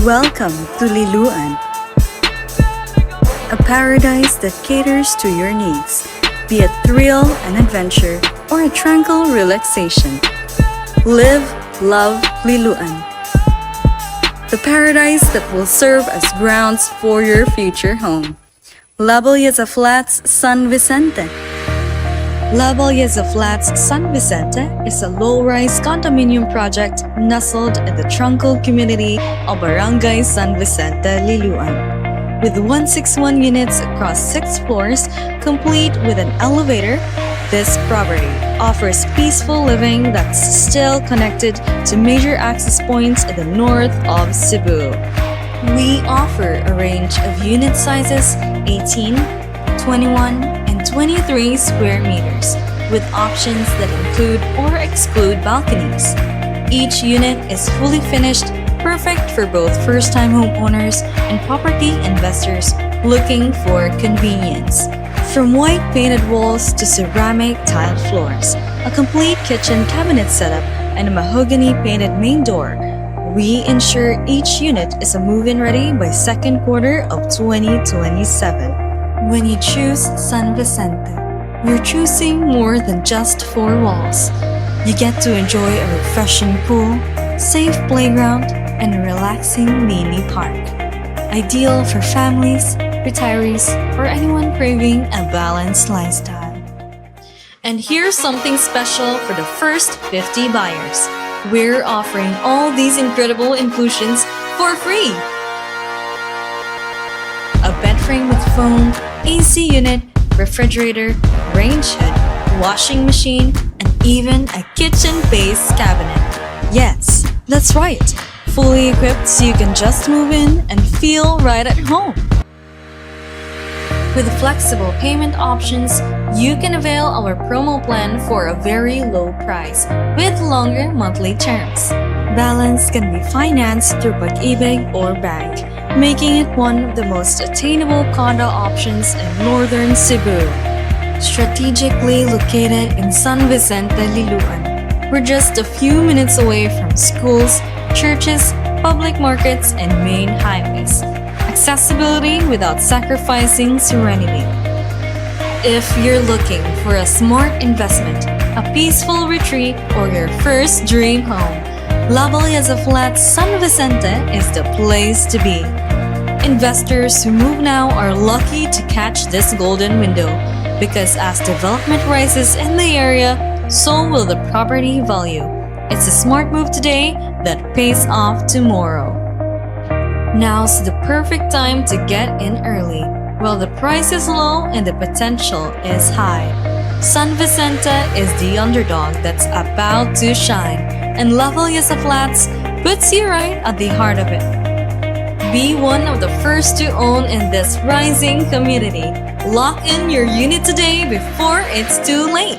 Welcome to Liloan, a paradise that caters to your needs, be it thrill and adventure or a tranquil relaxation. Live, love Liloan, the paradise that will serve as grounds for your future home. Bellezah Flats San Vicente. Bellezah Flats San Vicente is a low-rise condominium project nestled in the tranquil community of Barangay San Vicente, Liloan. With 161 units across 6 floors, complete with an elevator, this property offers peaceful living that's still connected to major access points in the north of Cebu. We offer a range of unit sizes 18, 21, and 23 square meters, with options that include or exclude balconies. Each unit is fully finished, perfect for both first-time homeowners and property investors looking for convenience. From white painted walls to ceramic tiled floors, a complete kitchen cabinet setup, and a mahogany painted main door, we ensure each unit is a move-in ready by second quarter of 2027. When you choose San Vicente, you're choosing more than just 4 walls. You get to enjoy a refreshing pool, safe playground, and a relaxing mini park. Ideal for families, retirees, or anyone craving a balanced lifestyle. And here's something special for the first 50 buyers. We're offering all these incredible inclusions for free. A bed frame with foam, AC unit, refrigerator, range hood, washing machine, and even a kitchen base cabinet. Yes, that's right. Fully equipped so you can just move in and feel right at home. With flexible payment options, you can avail our promo plan for a very low price with longer monthly terms. Balance can be financed through Pag-IBIG or bank, making it one of the most attainable condo options in Northern Cebu. Strategically located in San Vicente, Liloan, we're just a few minutes away from schools, churches, public markets, and main highways. Accessibility without sacrificing serenity. If you're looking for a smart investment, a peaceful retreat, or your first dream home, Bellezah Flats San Vicente is the place to be. Investors who move now are lucky to catch this golden window, because as development rises in the area, so will the property value. It's a smart move today that pays off tomorrow. Now's the perfect time to get in early, while the price is low and the potential is high. San Vicente is the underdog that's about to shine, and Bellezah Flats puts you right at the heart of it. Be one of the first to own in this rising community. Lock in your unit today before it's too late.